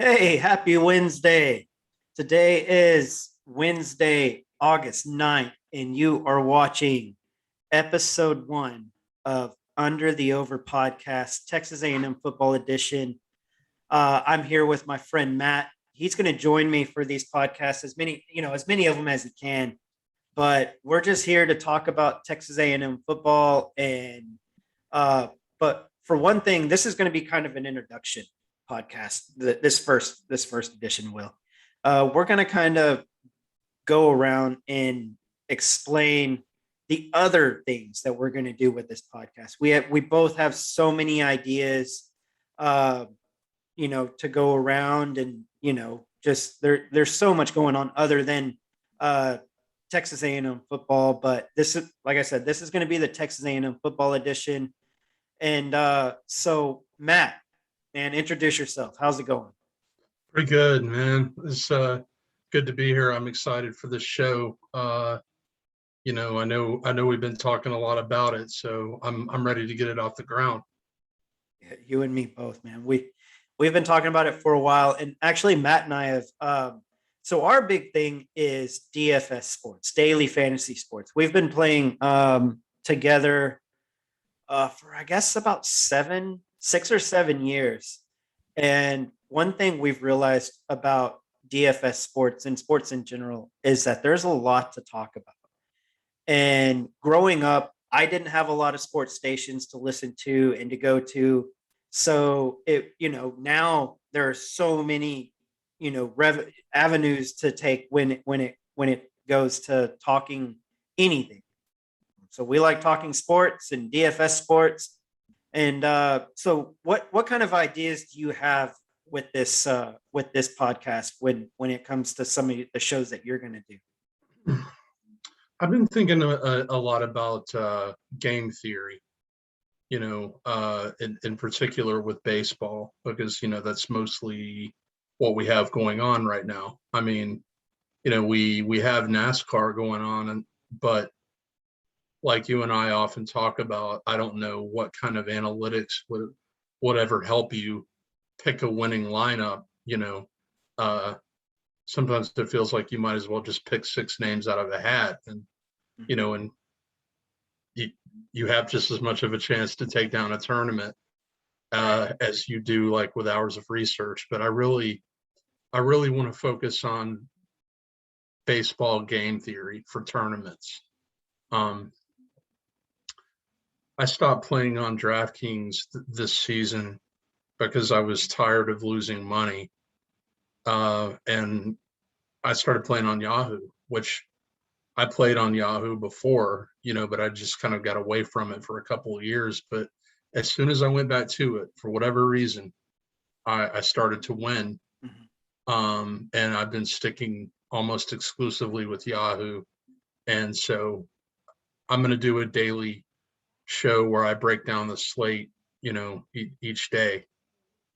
Hey, happy Wednesday. Today is Wednesday, August 9th, and you are watching episode 1 of Under the Over podcast, Texas A&M football edition. I'm here with my friend Matt. He's going to join me for these podcasts, as many of them as he can. But we're just here to talk about Texas A&M football and but for one thing, this is going to be kind of an introduction podcast. This first edition will. We're going to kind of go around and explain the other things that we're going to do with this podcast. We both have so many ideas, uh, to go around, and just there's so much going on other than uh, Texas A&M football. But this is, like I said, this is going to be the Texas A&M football edition. And so, Matt, man, introduce yourself. How's it going? Pretty good, man. It's good to be here. I'm excited for this show. I know we've been talking a lot about it, so I'm ready to get it off the ground. Yeah, you and me both, man. We've been talking about it for a while, and actually, Matt and I have. So our big thing is DFS sports, daily fantasy sports. We've been playing together for I guess about 6 or 7 years. And one thing we've realized about DFS sports and sports in general is that there's a lot to talk about. And growing up, I didn't have a lot of sports stations to listen to and to go to. So now there are so many, avenues to take when it goes to talking anything. So we like talking sports and DFS sports. And so what kind of ideas do you have with this podcast when it comes to some of the shows that you're going to do? I've been thinking a lot about game theory, in particular with baseball, because, that's mostly what we have going on right now. I mean, we have NASCAR going on, but like you and I often talk about, I don't know what kind of analytics would ever help you pick a winning lineup. Uh, Sometimes it feels like you might as well just pick six names out of a hat, and you you have just as much of a chance to take down a tournament as you do like with hours of research. But I really want to focus on baseball game theory for tournaments. Um, I stopped playing on DraftKings this season because I was tired of losing money. And I started playing on Yahoo, which I played on Yahoo before, but I just kind of got away from it for a couple of years. But as soon as I went back to it, for whatever reason, I started to win. Mhm. And I've been sticking almost exclusively with Yahoo. And so I'm going to do a daily show where I break down the slate, each day,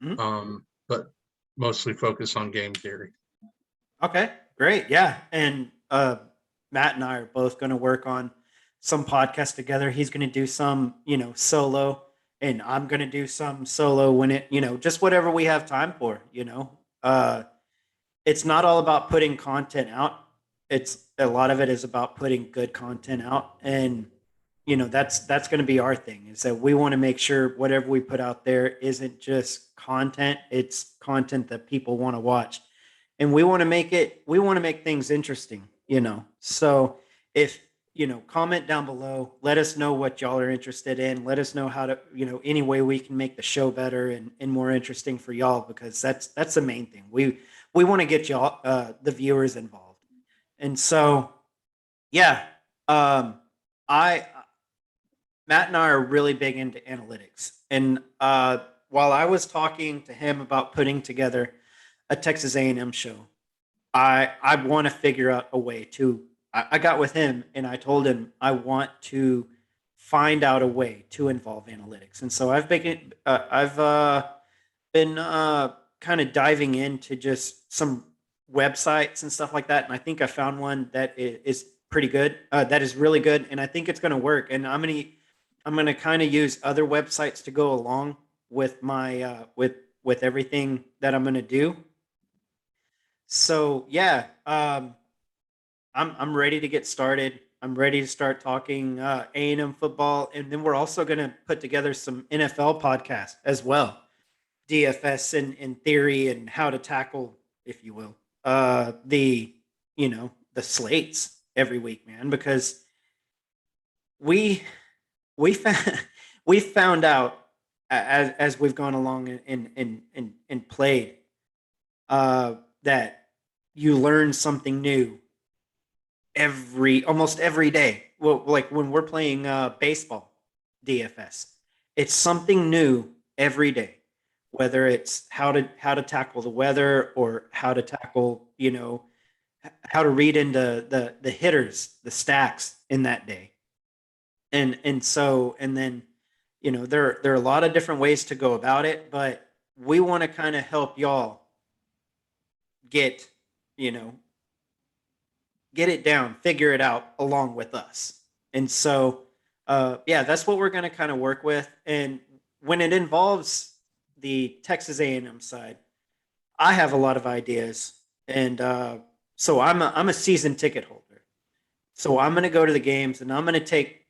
Mhm. but mostly focus on game theory. Okay, great. Yeah. And Matt and I are both going to work on some podcasts together. He's going to do some, solo, and I'm going to do some solo when just whatever we have time for. It's not all about putting content out. It's a lot of it is about putting good content out. And, that's going to be our thing, is that we want to make sure whatever we put out there isn't just content. It's content that people want to watch, and we want to make things interesting. So if comment down below, let us know what y'all are interested in, let us know how to any way we can make the show better and more interesting for y'all, because that's the main thing. We want to get y'all, the viewers, involved. And so, yeah, I Matt and I are really big into analytics. And while I was talking to him about putting together a Texas A&M show, I want to figure out a way to. I got with him and I told him I want to find out a way to involve analytics. And so I've been kind of diving into just some websites and stuff like that, and I think I found one that is pretty good. That is really good, and I think it's going to work. And I'm gonna kind of use other websites to go along with my with everything that I'm gonna do. So yeah, I'm ready to get started. I'm ready to start talking A&M football, and then we're also going to put together some NFL podcast as well, DFS in theory and how to tackle, if you will, the the slates every week, man, because we we found we found out as we've gone along and played that you learn something new almost every day. Well, like when we're playing baseball, DFS, it's something new every day. Whether it's how to tackle the weather or how to tackle how to read into the hitters, the stacks in that day, and then there are a lot of different ways to go about it, but we want to kind of help y'all get you know get it down, figure it out along with us. And so, yeah, that's what we're going to kind of work with. And when it involves the Texas A&M side, I have a lot of ideas, and so I'm a season ticket holder. So I'm going to go to the games, and I'm going to take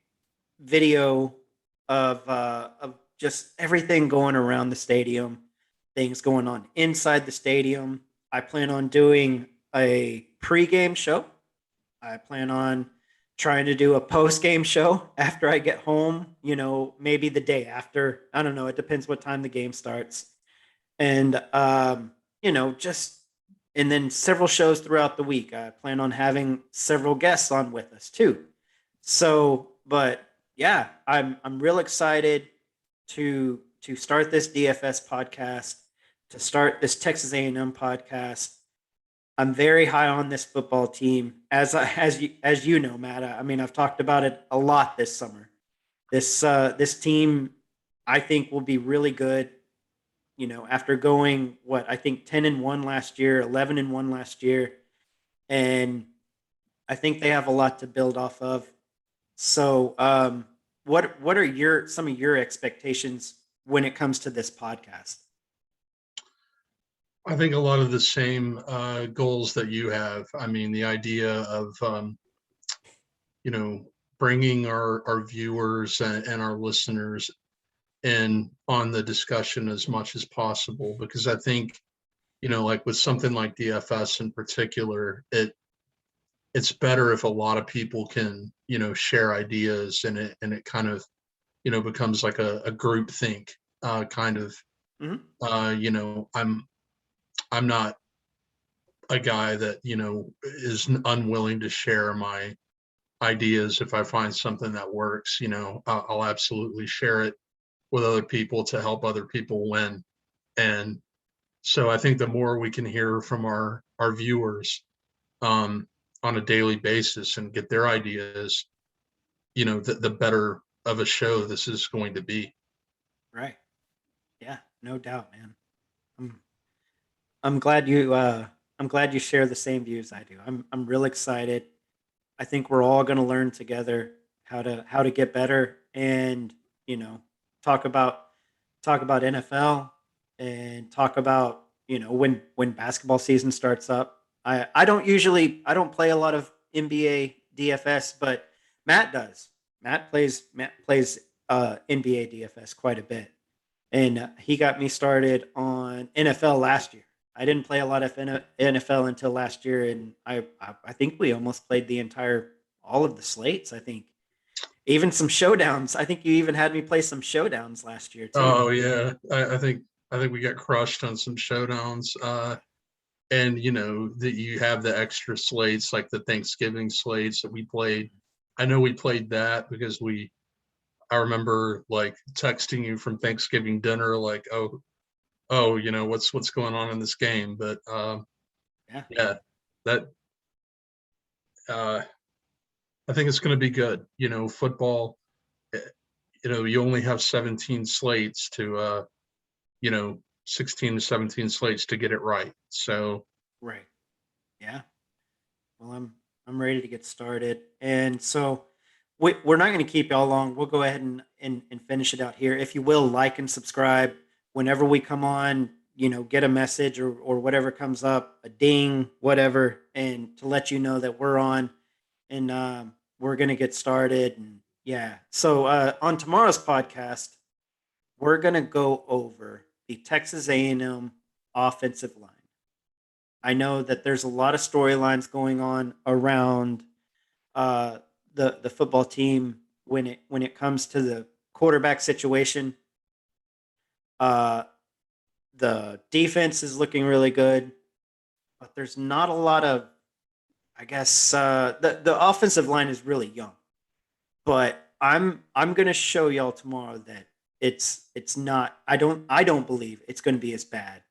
video of just everything going around the stadium, things going on inside the stadium. I plan on doing a pregame show. I plan on trying to do a post game show after I get home, maybe the day after. I don't know. It depends what time the game starts. And, just, and then several shows throughout the week. I plan on having several guests on with us too. So, but yeah, I'm real excited to start this DFS podcast, to start this Texas A&M podcast. I'm very high on this football team, as you know, Matt. I mean, I've talked about it a lot this summer. This team, I think, will be really good. After going what I think 10-1 last year, 11-1 last year, and I think they have a lot to build off of. So, what are some of your expectations when it comes to this podcast? I think a lot of the same goals that you have. I mean, the idea of you know bringing our viewers and our listeners in on the discussion as much as possible, because I think like with something like DFS in particular, it's better if a lot of people can share ideas, and it kind of becomes like a group think kind of Mm-hmm. I'm not a guy that is unwilling to share my ideas. If I find something that works, I'll absolutely share it with other people to help other people win. And so I think the more we can hear from our viewers um, on a daily basis and get their ideas, the better of a show this is going to be. Right. Yeah. No doubt, man. I'm I'm glad you share the same views I do. I'm real excited. I think we're all going to learn together how to get better, and you know talk about NFL, and talk about when basketball season starts up. I don't play a lot of NBA DFS, but Matt does. Matt plays NBA DFS quite a bit, and he got me started on NFL last year. I didn't play a lot of NFL until last year, and I think we almost played all of the slates. I think even some showdowns. I think you even had me play some showdowns last year too. Oh yeah, I think we got crushed on some showdowns. And that you have the extra slates, like the Thanksgiving slates that we played. I know we played that because I remember like texting you from Thanksgiving dinner, like, oh, what's going on in this game. But Yeah, yeah, that uh, I think it's going to be good. Football. eh, you only have 17 slates to you know 16 to 17 slates to get it right. So right. Yeah. Well, I'm ready to get started, and so we're not going to keep y'all long. We'll go ahead and finish it out here. If you will, like and subscribe whenever we come on. get a message or whatever comes up, a ding, whatever, and to let you know that we're on and we're going to get started. And yeah. So on tomorrow's podcast, we're going to go over the Texas A&M offensive line. I know that there's a lot of storylines going on around uh, the football team when it comes to the quarterback situation. Uh, the defense is looking really good, but there's not a lot of, I guess, the offensive line is really young. But I'm gonna show y'all tomorrow that it's not. I don't believe it's going to be as bad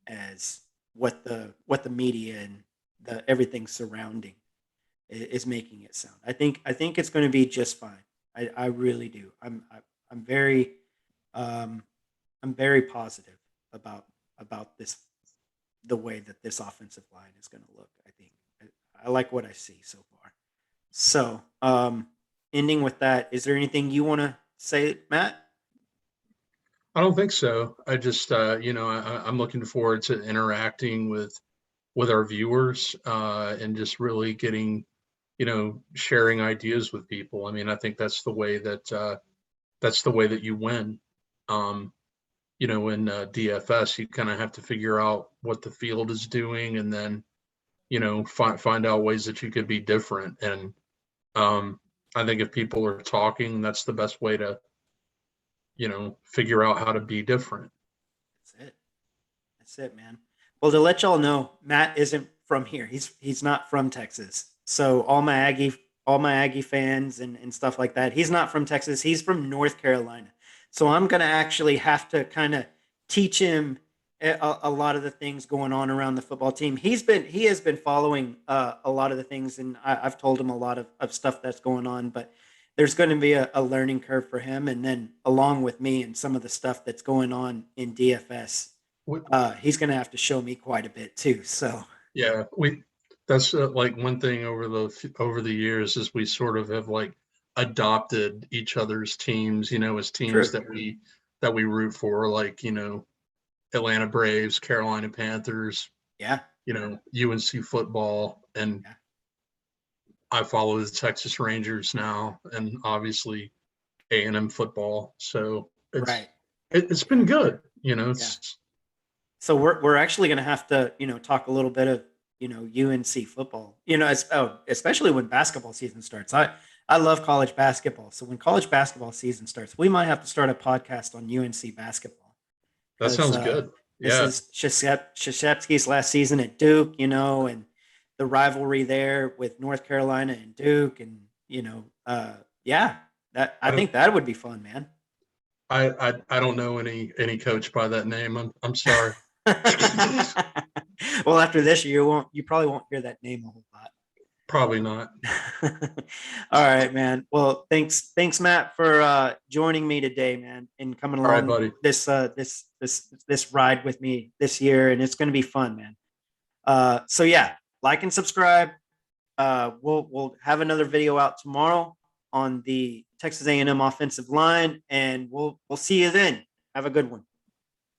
as what the media and the everything surrounding is making it sound. I think it's going to be just fine. I really do. I'm very um, I'm very positive about this, the way that this offensive line is going to look. I like what I see so far. So, ending with that, is there anything you want to say, Matt? I don't think so. I just, I'm looking forward to interacting with our viewers and just really getting, sharing ideas with people. I mean, I think that's the way that you win. Um, in DFS, you kind of have to figure out what the field is doing, and then find out ways that you could be different. And I think if people are talking, that's the best way to figure out how to be different. That's it. That's it, man. Well, to let y'all know, Matt isn't from here. He's not from Texas. So all my Aggie fans and stuff like that. He's not from Texas. He's from North Carolina. So I'm gonna actually have to kind of teach him a lot of the things going on around the football team. He has been following a lot of the things, and I've told him a lot of stuff that's going on. But there's going to be a learning curve for him, and then along with me and some of the stuff that's going on in DFS, We, he's going to have to show me quite a bit too. So yeah, we that's like one thing over the years is we sort of have like adopted each other's teams, as teams true. that we root for, like, Atlanta Braves, Carolina Panthers, Yeah. UNC football, and Yeah. I follow the Texas Rangers now, and obviously A&M football. So Right. it's Yeah. been good. Yeah. It's So we're actually going to have to talk a little bit of UNC football. Especially when basketball season starts. I love college basketball. So when college basketball season starts, we might have to start a podcast on UNC basketball that because sounds good. this Yeah, is Krzyzewski's last season at Duke. And the rivalry there with North Carolina and Duke, and yeah, that I I don't think that would be fun, man. I don't know any coach by that name. I'm sorry. Well, after this, you probably won't hear that name a whole lot. Probably not. All right, man. Well, thanks, Matt, for joining me today, man, and coming All right, along buddy. this ride with me this year, and it's going to be fun, man. So yeah, like and subscribe. We'll have another video out tomorrow on the Texas A&M offensive line, and we'll see you then. Have a good one.